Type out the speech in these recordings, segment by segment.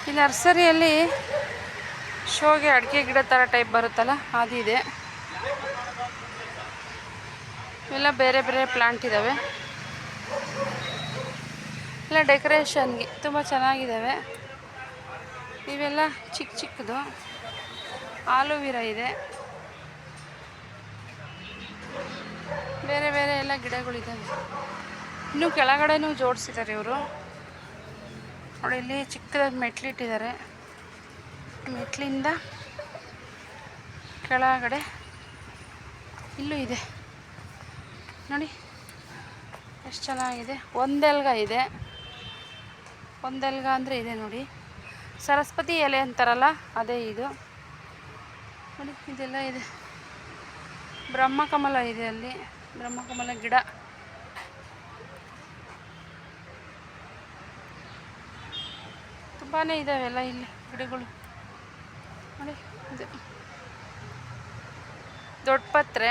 ಈ ನರ್ಸರಿಯಲ್ಲಿ ಶೋಗೆ ಅಡಿಕೆ ಗಿಡ ಥರ ಟೈಪ್ ಬರುತ್ತಲ್ಲ ಅದಿದೆ. ಎಲ್ಲ ಬೇರೆ ಬೇರೆ ಪ್ಲಾಂಟ್ ಇದ್ದಾವೆ. ಎಲ್ಲ ಡೆಕೋರೇಷನ್ಗೆ ತುಂಬ ಚೆನ್ನಾಗಿದ್ದಾವೆ. ಇವೆಲ್ಲ ಚಿಕ್ಕ ಚಿಕ್ಕದು. ಆಲೂವಿರಾ ಇದೆ. ಬೇರೆ ಬೇರೆ ಎಲ್ಲ ಗಿಡಗಳಿದ್ದಾವೆ. ಇನ್ನು ಕೆಳಗಡೆನೂ ಜೋಡಿಸಿದ್ದಾರೆ ಇವರು. ನೋಡಿ ಇಲ್ಲಿ ಚಿಕ್ಕದಾಗಿ ಮೆಟ್ಲಿಟ್ಟಿದ್ದಾರೆ. ಮೆಟ್ಲಿಂದ ಕೆಳಗಡೆ ಇಲ್ಲೂ ಇದೆ ನೋಡಿ, ಎಷ್ಟು ಚೆನ್ನಾಗಿದೆ. ಒಂದೆಲ್ಗ ಇದೆ. ಒಂದೆಲ್ಗ ಅಂದರೆ ಇದೆ ನೋಡಿ, ಸರಸ್ವತಿ ಎಲೆ ಅಂತಾರಲ್ಲ ಅದೇ ಇದು ನೋಡಿ. ಇದೆಲ್ಲ ಇದೆ. ಬ್ರಹ್ಮಕಮಲ ಇದೆ ಅಲ್ಲಿ, ಬ್ರಹ್ಮಕಮಲ ಗಿಡ. ತುಂಬಾ ಇದ್ದಾವೆಲ್ಲ ಇಲ್ಲಿ ಗಿಡಗಳು ನೋಡಿ. ಇದು ದೊಡ್ಡ ಪತ್ರೆ.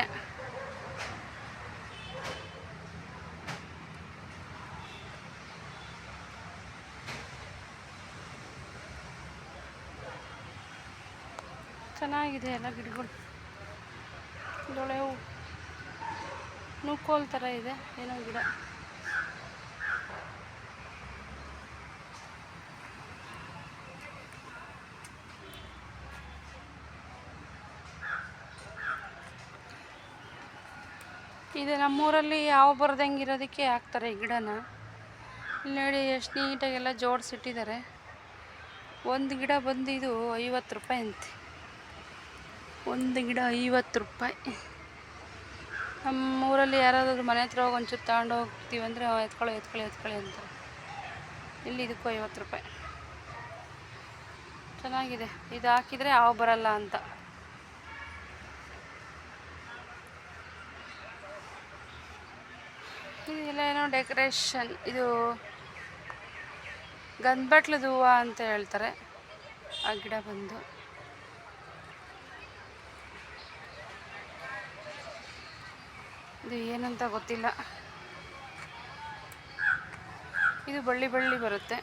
ಚೆನ್ನಾಗಿದೆ ಎಲ್ಲ ಗಿಡಗಳು. ಇದೊಳೆ ನೂಕೋಲ್ ಥರ ಇದೆ ಏನೋ ಗಿಡ. ಇದು ನಮ್ಮೂರಲ್ಲಿ ಯಾವ ಬರ್ದಂಗೆ ಇರೋದಕ್ಕೆ ಹಾಕ್ತಾರೆ ಈ ಗಿಡನ. ಇಲ್ಲಿ ನೋಡಿ ಎಷ್ಟು ನೀಟಾಗೆಲ್ಲ ಜೋಡಿಸಿಟ್ಟಿದ್ದಾರೆ. ಒಂದು ಗಿಡ ಬಂದು ಇದು 50 ರೂಪಾಯಿ ಅಂತೆ. ಒಂದು ಗಿಡ 50 ರೂಪಾಯಿ. ನಮ್ಮೂರಲ್ಲಿ ಯಾರಾದರೂ ಮನೆ ಹತ್ರ ಹೋಗಿ ಒಂಚೂರು ತಗೊಂಡು ಹೋಗ್ತೀವಿ ಅಂದರೆ ಎತ್ಕೊಳ್ಳಿ ಅಂತಾರೆ. ಇಲ್ಲಿ ಇದಕ್ಕೂ 50 ರೂಪಾಯಿ. ಚೆನ್ನಾಗಿದೆ. ಇದು ಹಾಕಿದರೆ ಹಾವು ಬರಲ್ಲ ಅಂತ. ಇದೆಲ್ಲ ಏನೋ ಡೆಕೋರೇಷನ್. ಇದು ಗಂಧಬಟ್ಲದ ಹೂವು ಅಂತ ಹೇಳ್ತಾರೆ ಆ ಗಿಡ ಬಂದು. ಇದು ಏನಂತ ಗೊತ್ತಿಲ್ಲ. ಇದು ಬಳ್ಳಿ ಬರುತ್ತೆ.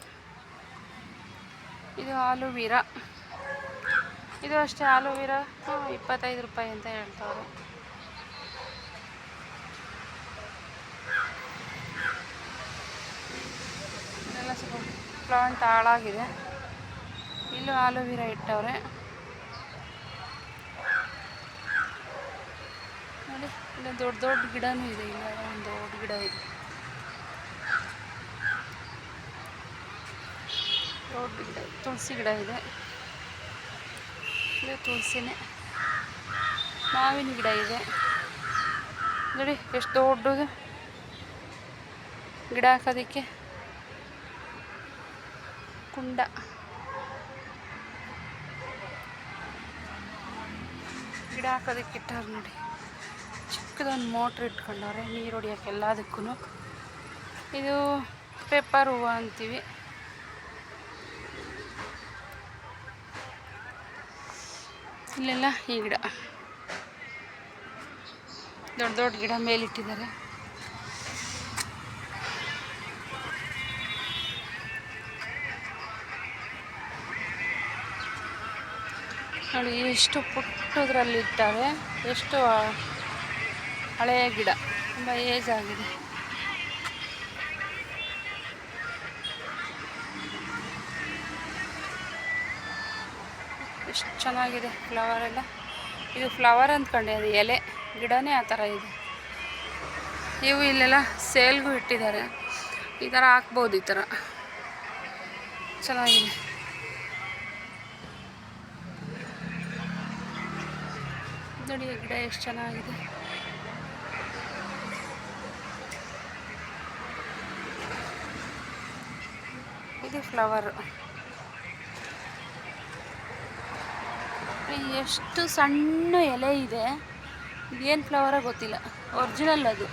ಇದು ಆಲೂವಿರಾ. ಇದು ಅಷ್ಟೇ ಆಲೂವಿರಾ 25 ರೂಪಾಯಿ ಅಂತ ಹೇಳ್ತಾರೆ. ಇದೆಲ್ಲ ಸ್ವಲ್ಪ ಪ್ಲಾಂಟ್ ಹಾಳಾಗಿದೆ. ಇಲ್ಲೂ ಆಲೂವಿರಾ ಇಟ್ಟವ್ರೆ ನೋಡಿ. ಇಲ್ಲ ದೊಡ್ಡ ಗಿಡನೂ ಇದೆ. ಇಲ್ಲ ಒಂದು ದೊಡ್ಡ ಗಿಡ ಇದೆ. ದೊಡ್ಡ ಗಿಡ ತುಳಸಿ ಗಿಡ ಇದೆ. ಇದು ತುಳಸಿನೇ. ಮಾವಿನ ಗಿಡ ಇದೆ ನೋಡಿ, ಎಷ್ಟು ದೊಡ್ಡದು. ಗಿಡ ಹಾಕೋದಕ್ಕೆ ಕುಂಡ. ಗಿಡ ಹಾಕೋದಕ್ಕೆ ಇಟ್ಟಾರೆ ನೋಡಿ. ಚಿಕ್ಕದೊಂದು ಮೋಟ್ರ್ ಇಟ್ಕೊಂಡವ್ರೆ ನೀರು ಹೊಡಿಯೋಕೆ ಎಲ್ಲದಕ್ಕೂ. ಇದು ಪೇಪರ್ ಹೂವು ಅಂತೀವಿ. ಇಲ್ಲೆಲ್ಲ ಈ ಗಿಡ ದೊಡ್ಡ ಗಿಡ ಮೇಲಿಟ್ಟಿದ್ದಾರೆ. ನೋಡಿ ಎಷ್ಟು ಪುಟ್ಟದ್ರಲ್ಲಿ ಇಟ್ಟಾರೆ. ಎಷ್ಟು ಹಳೆಯ ಗಿಡ, ತುಂಬ ಏಜ್ ಆಗಿದೆ. ಎಷ್ಟು ಚೆನ್ನಾಗಿದೆ ಫ್ಲವರ್ ಎಲ್ಲ. ಇದು ಫ್ಲವರ್ ಅಂದ್ಕೊಂಡೆ, ಅದು ಎಲೆ. ಗಿಡನೇ ಆ ಥರ ಇದೆ. ಇವು ಇಲ್ಲೆಲ್ಲ ಸೇಲ್ಗೂ ಇಟ್ಟಿದ್ದಾರೆ. ಈ ಥರ ಹಾಕ್ಬೋದು. ಈ ಥರ ಚೆನ್ನಾಗಿದೆ. ನೋಡಿ ಗಿಡ ಎಷ್ಟು ಚೆನ್ನಾಗಿದೆ. ಇದು ಫ್ಲವರ್. ಎಷ್ಟು ಸಣ್ಣ ಎಲೆ ಇದೆ. ಇದೇನು ಫ್ಲವರ ಗೊತ್ತಿಲ್ಲ. ಒರಿಜಿನಲ್ ಅದು,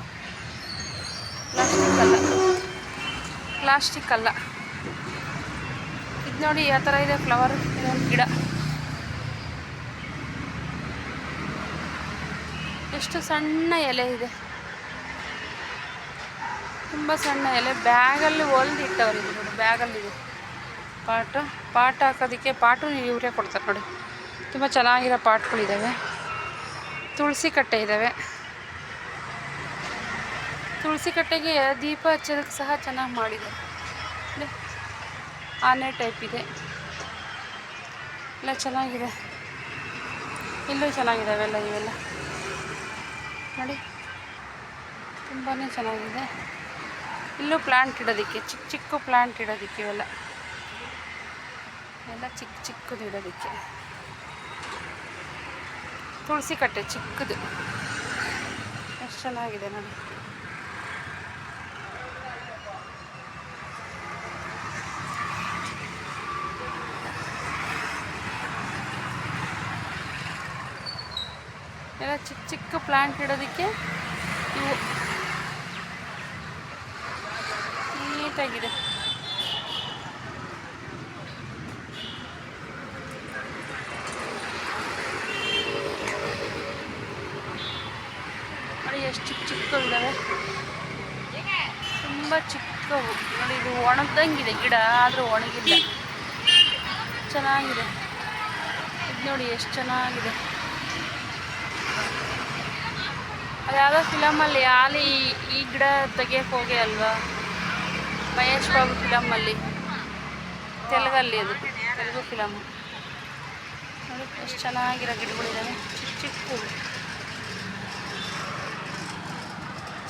ಪ್ಲಾಸ್ಟಿಕ್ ಅಲ್ಲ. ಇದು ನೋಡಿ ಯಾವ ಥರ ಇದೆ ಫ್ಲವರ್. ಇದೊಂದು ಗಿಡ ಎಷ್ಟು ಸಣ್ಣ ಎಲೆ ಇದೆ. ತುಂಬ ಸಣ್ಣ ಎಲೆ. ಬ್ಯಾಗಲ್ಲಿ ಹೊಲ್ದು ಇಟ್ಟವ್ರು. ಇದು ನೋಡಿ ಬ್ಯಾಗಲ್ಲಿದೆ. ಪಾಟ್ ಹಾಕೋದಕ್ಕೆ ಪಾಟು ಇವರೇ ಕೊಡ್ತಾರೆ ನೋಡಿ. ತುಂಬ ಚೆನ್ನಾಗಿರೋ ಪಾಟ್ಗಳಿದ್ದಾವೆ. ತುಳಸಿ ಕಟ್ಟೆ ಇದ್ದಾವೆ. ತುಳಸಿ ಕಟ್ಟೆಗೆ ದೀಪ ಹಚ್ಚೋದಕ್ಕೆ ಸಹ ಚೆನ್ನಾಗಿ ಮಾಡಿದ್ದಾರೆ. ಆನೆ ಟೈಪ್ ಇದೆ, ಎಲ್ಲ ಚೆನ್ನಾಗಿದೆ. ಇಲ್ಲೂ ಚೆನ್ನಾಗಿದ್ದಾವೆ ಇವೆಲ್ಲ ನೋಡಿ, ತುಂಬಾ ಚೆನ್ನಾಗಿದೆ. ಇಲ್ಲೂ ಪ್ಲ್ಯಾಂಟ್ ಇಡೋದಕ್ಕೆ ಚಿಕ್ಕ ಚಿಕ್ಕ ಪ್ಲ್ಯಾಂಟ್ ಇಡೋದಕ್ಕೆ ಇವೆಲ್ಲ ಚಿಕ್ಕ ಚಿಕ್ಕದು ಇಡೋದಕ್ಕೆ. ತುಳಸಿ ಕಟ್ಟೆ ಚಿಕ್ಕದು ಎಷ್ಟು ಚೆನ್ನಾಗಿದೆ ನೋಡಿ. ಎಲ್ಲ ಚಿಕ್ಕ ಚಿಕ್ಕ ಪ್ಲ್ಯಾಂಟ್ ಇಡೋದಕ್ಕೆ ಇವು ನೀಟಾಗಿದೆ. ನೋಡಿ ಎಷ್ಟು ಚಿಕ್ಕ ಚಿಕ್ಕವು ಇದ್ದಾವೆ, ತುಂಬ ಚಿಕ್ಕವು ನೋಡಿ. ಇದು ಒಣಗ್ದಂಗಿದೆ ಗಿಡ, ಆದರೂ ಒಣಗಿಲ್ಲ, ಚೆನ್ನಾಗಿದೆ. ಇದು ನೋಡಿ ಎಷ್ಟು ಚೆನ್ನಾಗಿದೆ. ಅದು ಯಾವುದೋ ಫಿಲಮಲ್ಲಿ ಆಲಿ ಈ ಗಿಡ ತೆಗಿಯೋಕ್ಕೆ ಹೋಗಿ ಅಲ್ವಾ, ಮಹೇಶ್ ಬಾಬು ಫಿಲಮಲ್ಲಿ, ತೆಲುಗಲ್ಲಿ, ಅದು ತೆಲುಗು ಫಿಲಮು ನೋಡಿ. ಎಷ್ಟು ಚೆನ್ನಾಗಿರೋ ಗಿಡಗಳಿದ್ದಾವೆ, ಚಿಕ್ಕ ಚಿಕ್ಕವು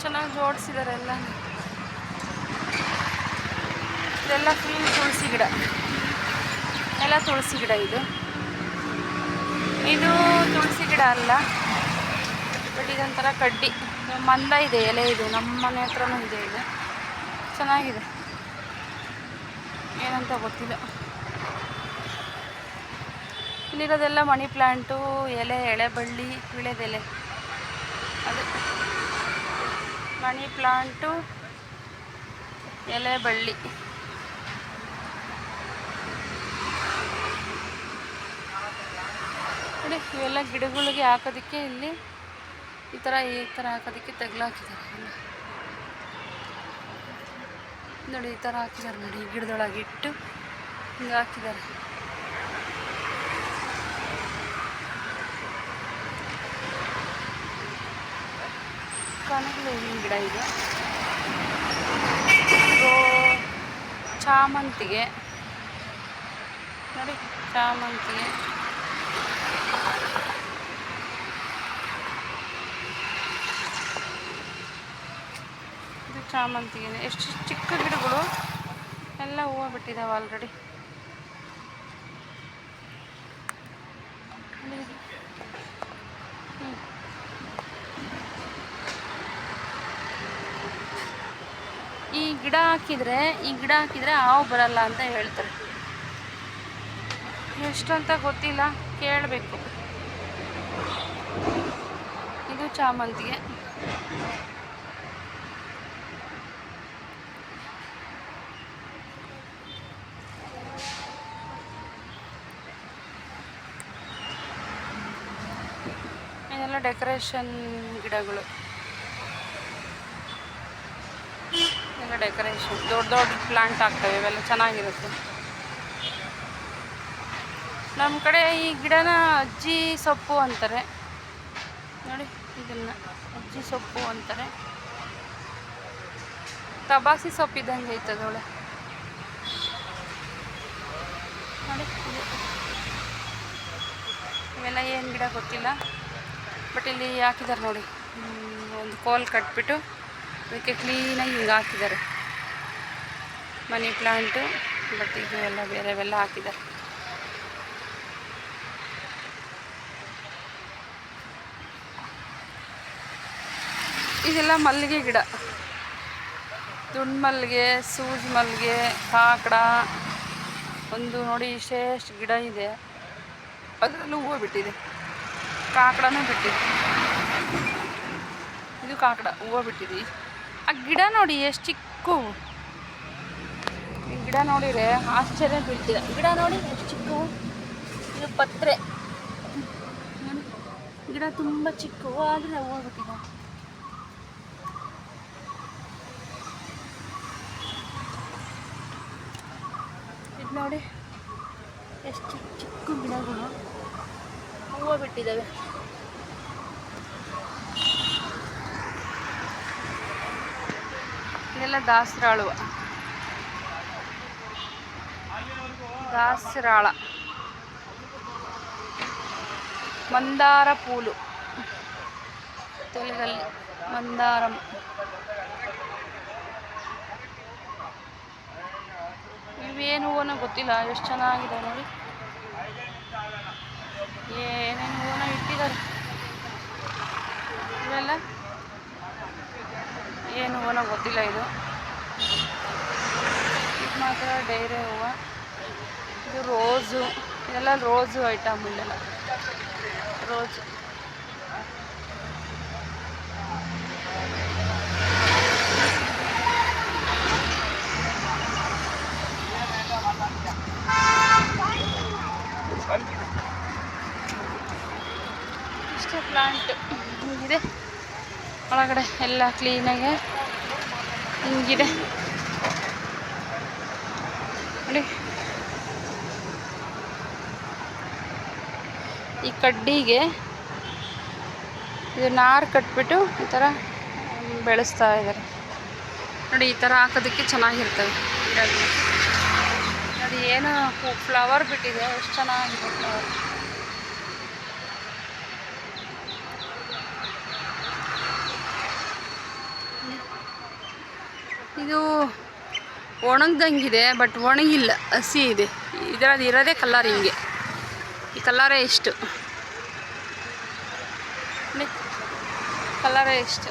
ಚೆನ್ನಾಗಿ ಜೋಡಿಸಿದ್ದಾರೆ ಎಲ್ಲ. ಇದೆಲ್ಲ ಫುಲ್ ತುಳಸಿ ಗಿಡ, ಎಲ್ಲ ತುಳಸಿ ಗಿಡ. ಇದು ತುಳಸಿ ಗಿಡ ಅಲ್ಲ, ಬಟ್ ಇದೊಂಥರ ಕಡ್ಡಿ ಮಂದ ಇದೆ ಎಲೆ. ಇದು ನಮ್ಮ ಮನೆ ಹತ್ರನೂ ಇದೆ. ಇದು ಚೆನ್ನಾಗಿದೆ, ಏನಂತ ಗೊತ್ತಿಲ್ಲ. ಇಲ್ಲಿರೋದೆಲ್ಲ ಮನಿ ಪ್ಲ್ಯಾಂಟು, ಎಳೆ ಬಳ್ಳಿ, ವಿಳೆದೆಲೆ. ಅದು ಮನಿ ಪ್ಲಾಂಟು, ಎಲೆ ಬಳ್ಳಿ. ನೋಡಿ, ಇವೆಲ್ಲ ಗಿಡಗಳಿಗೆ ಹಾಕೋದಕ್ಕೆ ಇಲ್ಲಿ ಈ ಥರ ಹಾಕೋದಕ್ಕೆ ತೆಗ್ಲಾಕಿದ್ದಾರೆ ನೋಡಿ. ಈ ಥರ ಹಾಕಿದ್ದಾರೆ ನೋಡಿ, ಗಿಡದೊಳಗೆ ಇಟ್ಟು ಹಿಂಗೆ ಹಾಕಿದ್ದಾರೆ. ಕನಕಲು ಹೂವಿನ ಗಿಡ ಇದು. ಚಾಮಂತಿಗೆ ನೋಡಿ, ಚಾಮಂತಿಗೆ. ಇದು ಚಾಮಂತಿಗೆ. ಎಷ್ಟು ಚಿಕ್ಕ ಗಿಡಗಳು ಎಲ್ಲ ಹೂವು ಬಿಟ್ಟಿದ್ದಾವೆ ಆಲ್ರೆಡಿ. ಈ ಗಿಡ ಹಾಕಿದರೆ ಹಾವು ಬರಲ್ಲ ಅಂತ ಹೇಳ್ತಾರೆ. ಎಷ್ಟು ಅಂತ ಗೊತ್ತಿಲ್ಲ, ಕೇಳಬೇಕು. ಇದು ಚಾಮಂತಿಗೆ. ಇದೆಲ್ಲ ಡೆಕೋರೇಷನ್ ಗಿಡಗಳು, ಎಲ್ಲ ಡೆಕೋರೇಷನ್. ದೊಡ್ಡ ದೊಡ್ಡ ಪ್ಲಾಂಟ್ ಆಗ್ತವೆ, ಇವೆಲ್ಲ ಚೆನ್ನಾಗಿರುತ್ತೆ. ನಮ್ಮ ಕಡೆ ಈ ಗಿಡನ ಅಜ್ಜಿ ಸೊಪ್ಪು ಅಂತಾರೆ ನೋಡಿ. ಇದನ್ನು ಅಜ್ಜಿ ಸೊಪ್ಪು ಅಂತಾರೆ. ತಬಾಸಿ ಸೊಪ್ಪು ಇದ್ದಂಗೆ ಐತದೊಳೆ ನೋಡಿ. ಇವೆಲ್ಲ ಏನು ಗಿಡ ಗೊತ್ತಿಲ್ಲ, ಬಟ್ ಇಲ್ಲಿ ಹಾಕಿದ್ದಾರೆ ನೋಡಿ. ಒಂದು ಕೋಲ್ ಕಟ್ಬಿಟ್ಟು ಅದಕ್ಕೆ ಕ್ಲೀನಾಗಿ ಹಿಂಗೆ ಹಾಕಿದ್ದಾರೆ. ಮನಿ ಪ್ಲಾಂಟು, ಬಟ್ ಇದು ಎಲ್ಲ ಬೇರೆವೆಲ್ಲ ಹಾಕಿದ್ದಾರೆ. ಇದೆಲ್ಲ ಮಲ್ಲಿಗೆ ಗಿಡ, ದುಂಡು ಮಲ್ಲಿಗೆ, ಸೂಜಿ ಮಲ್ಲಿಗೆ, ಕಾಕಡ. ಒಂದು ನೋಡಿ ಇಷ್ಟೆಷ್ಟು ಗಿಡ ಇದೆ, ಅದರಲ್ಲೂ ಹೂವು ಬಿಟ್ಟಿದೆ. ಕಾಕಡನೂ ಬಿಟ್ಟಿದೆ. ಇದು ಕಾಕಡ ಹೂವು ಬಿಟ್ಟಿದೆ. ಆ ಗಿಡ ನೋಡಿ ಎಷ್ಟು ಚಿಕ್ಕ, ಈ ಗಿಡ ನೋಡಿದರೆ ಆಶ್ಚರ್ಯ ಬೀಳ್ತಿದೆ. ಗಿಡ ನೋಡಿ ಎಷ್ಟು ಚಿಕ್ಕ. ಇದು ಪತ್ರೆ ಗಿಡ, ತುಂಬ ಚಿಕ್ಕವು, ಆದರೆ ಹೂವು ಬಿಟ್ಟಿದೆ. ನೋಡಿ ಎಷ್ಟು ಚಿಕ್ಕ ಚಿಕ್ಕ ಗಿಡಗಳು ಹೂವು ಬಿಟ್ಟಿದ್ದಾವೆ. ಇದೆಲ್ಲ ದಾಸರಾಳ ಮಂದಾರ ಪೂಲು, ತೆಲುಗಲ್ಲಿ ಮಂದಾರಂ. ಇವೇನು ಹೂವನ ಗೊತ್ತಿಲ್ಲ, ಎಷ್ಟು ಚೆನ್ನಾಗಿದೆ ನೋಡಿ. ಏನೇನು ಹೂವನ ಇಟ್ಟಿದ್ದಾರೆ. ಇವೆಲ್ಲ ಏನು ಹೂವನ ಗೊತ್ತಿಲ್ಲ. ಇದು ಮಾತ್ರ ಡೈರೆ ಹೂವು. ಇದು ರೋಸು, ಇದೆಲ್ಲ ರೋಸು ಐಟಮ್. ಇಲ್ಲೆಲ್ಲ ರೋಸು. ಇಷ್ಟೇ ಪ್ಲಾಂಟ್ ಹಿಂಗಿದೆ. ಒಳಗಡೆ ಎಲ್ಲ ಕ್ಲೀನಾಗಿ ಹಿಂಗಿದೆ ನೋಡಿ. ಈ ಕಡ್ಡಿಗೆ ಇದು ನಾರು ಕಟ್ಬಿಟ್ಟು ಈ ಥರ ಬೆಳೆಸ್ತಾ ಇದ್ದಾರೆ ನೋಡಿ. ಈ ಥರ ಹಾಕೋದಕ್ಕೆ ಚೆನ್ನಾಗಿರ್ತವೆ. ಅದು ಏನು ಫ್ಲವರ್ ಬಿಟ್ಟಿದೆ, ಎಷ್ಟು ಚೆನ್ನಾಗಿದೆ ಫ್ಲವರ್. ಇದು ಒಣಗ್ದಂಗಿದೆ, ಬಟ್ ಒಣಗಿಲ್ಲ, ಹಸಿ ಇದೆ. ಇದರದ್ದು ಇರೋದೇ ಕಲರ್ ಹಿಂಗೆ. ಈ ಕಲರೇ ಇಷ್ಟು, ಕಲರೇ ಇಷ್ಟು.